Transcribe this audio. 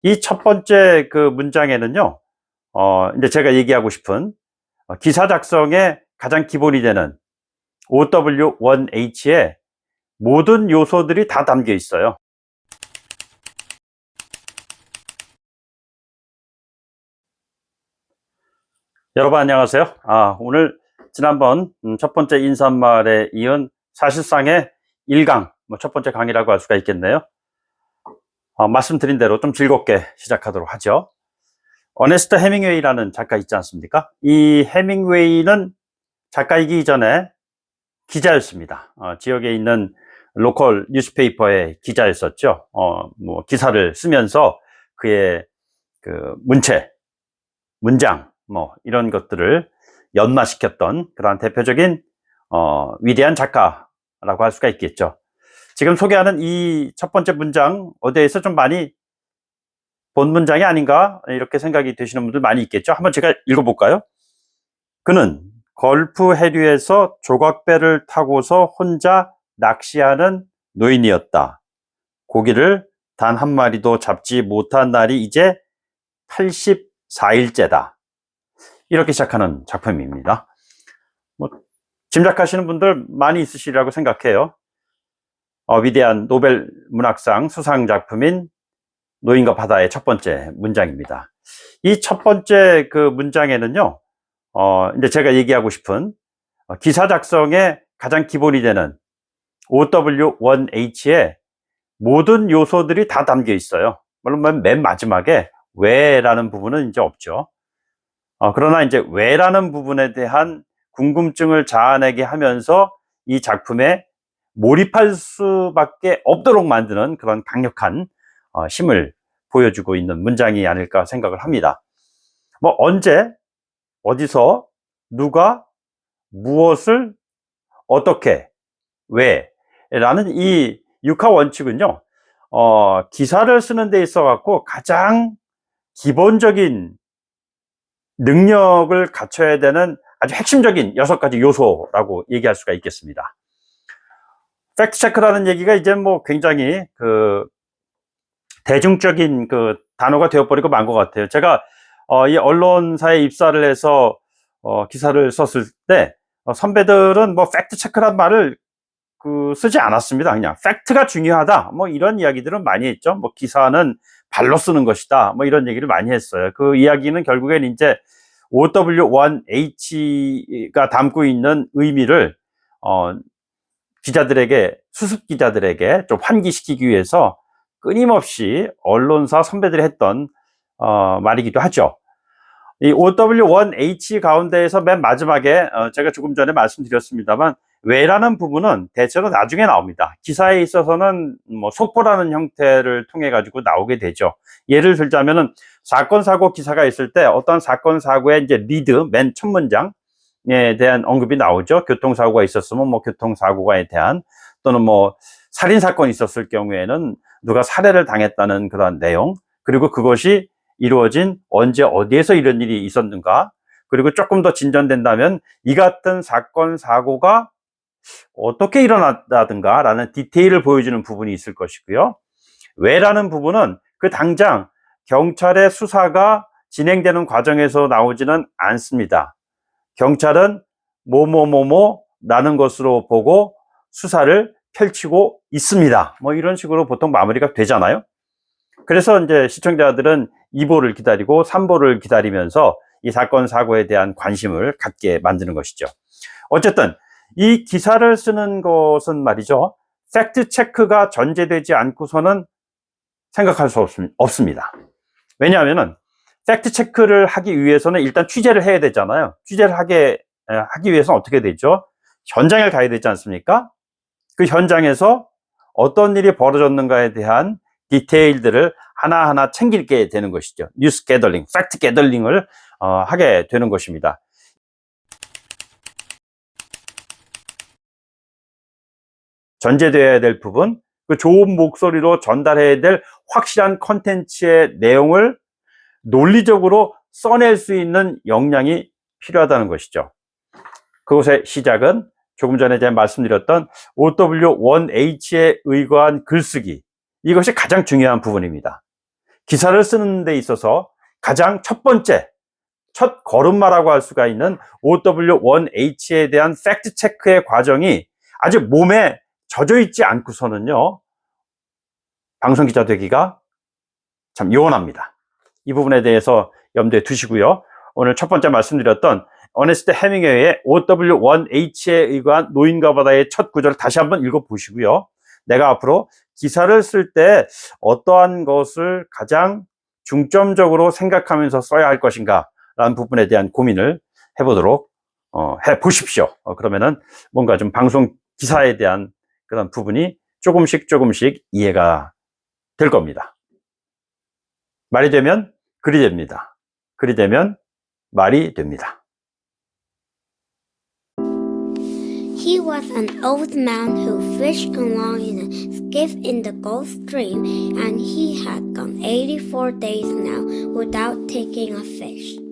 이 첫 번째 그 문장에는요, 이제 제가 얘기하고 싶은 기사 작성의 가장 기본이 되는 OW1H의 모든 요소들이 다 담겨 있어요. 여러분 안녕하세요. 오늘 지난번 첫 번째 인사말에 이은 사실상의 1강, 첫 번째 강의라고 할 수가 있겠네요. 말씀드린 대로 좀 즐겁게 시작하도록 하죠. 어네스트 해밍웨이라는 작가 있지 않습니까? 이 해밍웨이는 작가이기 전에 기자였습니다. 지역에 있는 로컬 뉴스페이퍼의 기자였었죠. 기사를 쓰면서 그의 그 문장, 이런 것들을 연마시켰던 그러한 대표적인 위대한 작가라고 할 수가 있겠죠. 지금 소개하는 이 첫 번째 문장 어디에서 좀 많이 본 문장이 아닌가 이렇게 생각이 되시는 분들 많이 있겠죠. 한번 제가 읽어볼까요? 그는 걸프 해류에서 조각배를 타고서 혼자 낚시하는 노인이었다. 고기를 단 한 마리도 잡지 못한 날이 이제 84일째다. 이렇게 시작하는 작품입니다. 짐작하시는 분들 많이 있으시리라고 생각해요. 위대한 노벨 문학상 수상 작품인 노인과 바다의 첫 번째 문장입니다. 이 첫 번째 그 문장에는요, 이제 제가 얘기하고 싶은 기사 작성의 가장 기본이 되는 OW1H의 모든 요소들이 다 담겨 있어요. 물론 맨 마지막에 왜라는 부분은 이제 없죠. 그러나 이제 왜라는 부분에 대한 궁금증을 자아내게 하면서 이 작품에 몰입할 수밖에 없도록 만드는 그런 강력한 힘을 보여주고 있는 문장이 아닐까 생각을 합니다. 언제, 어디서, 누가, 무엇을, 어떻게, 왜 라는 이 육하 원칙은요, 기사를 쓰는 데 있어 갖고 가장 기본적인 능력을 갖춰야 되는 아주 핵심적인 6가지 요소라고 얘기할 수가 있겠습니다. 팩트 체크라는 얘기가 이제 굉장히 그 대중적인 그 단어가 되어버리고 만 것 같아요. 제가 이 언론사에 입사를 해서 기사를 썼을 때 선배들은 팩트 체크란 말을 쓰지 않았습니다. 그냥 팩트가 중요하다 이런 이야기들은 많이 했죠. 기사는 발로 쓰는 것이다 이런 얘기를 많이 했어요. 그 이야기는 결국엔 이제 OW1H가 담고 있는 의미를 기자들에게, 수습 기자들에게 좀 환기시키기 위해서 끊임없이 언론사 선배들이 했던 말이기도 하죠. 이 OW1H 가운데에서 맨 마지막에 제가 조금 전에 말씀드렸습니다만 왜라는 부분은 대체로 나중에 나옵니다. 기사에 있어서는 속보라는 형태를 통해 가지고 나오게 되죠. 예를 들자면은 사건 사고 기사가 있을 때 어떤 사건 사고의 이제 리드 맨 첫 문장에 대한 언급이 나오죠. 교통사고가 있었으면 교통사고에 대한, 또는 살인 사건이 있었을 경우에는 누가 살해를 당했다는 그런 내용, 그리고 그것이 이루어진 언제 어디에서 이런 일이 있었는가, 그리고 조금 더 진전된다면 이 같은 사건 사고가 어떻게 일어났다든가 라는 디테일을 보여주는 부분이 있을 것이고요. 왜라는 부분은 그 당장 경찰의 수사가 진행되는 과정에서 나오지는 않습니다. 경찰은 뭐뭐뭐뭐라는 것으로 보고 수사를 펼치고 있습니다. 이런 식으로 보통 마무리가 되잖아요. 그래서 이제 시청자들은 2보를 기다리고 3보를 기다리면서 이 사건 사고에 대한 관심을 갖게 만드는 것이죠. 어쨌든 이 기사를 쓰는 것은 말이죠, 팩트 체크가 전제되지 않고서는 생각할 수 없습니다. 왜냐하면은 팩트 체크를 하기 위해서는 일단 취재를 해야 되잖아요. 취재를 하기 위해서는 어떻게 되죠? 현장에 가야 되지 않습니까? 그 현장에서 어떤 일이 벌어졌는가에 대한 디테일들을 하나하나 챙기게 되는 것이죠. 뉴스 게더링, 팩트 게더링을 하게 되는 것입니다. 전제되어야 될 부분, 그 좋은 목소리로 전달해야 될 확실한 컨텐츠의 내용을 논리적으로 써낼 수 있는 역량이 필요하다는 것이죠. 그것의 시작은 조금 전에 제가 말씀드렸던 OW1H에 의거한 글쓰기, 이것이 가장 중요한 부분입니다. 기사를 쓰는 데 있어서 가장 첫 번째, 첫 걸음마라고 할 수가 있는 OW1H에 대한 팩트 체크의 과정이 아주 몸에 젖어 있지 않고서는요, 방송 기자 되기가 참 요원합니다. 이 부분에 대해서 염두에 두시고요. 오늘 첫 번째 말씀드렸던 어네스트 해밍웨이의 OW1H에 의거한 노인과 바다의 첫 구절을 다시 한번 읽어보시고요. 내가 앞으로 기사를 쓸 때 어떠한 것을 가장 중점적으로 생각하면서 써야 할 것인가 라는 부분에 대한 고민을 해보도록 해보십시오. 그러면은 뭔가 좀 방송 기사에 대한 그런 부분이 조금씩 이해가 될 겁니다. 말이 되면 글이 됩니다. 글이 되면 말이 됩니다. He was an old man who fished along in a skiff in the Gulf Stream, and he had gone 84 days now without taking a fish.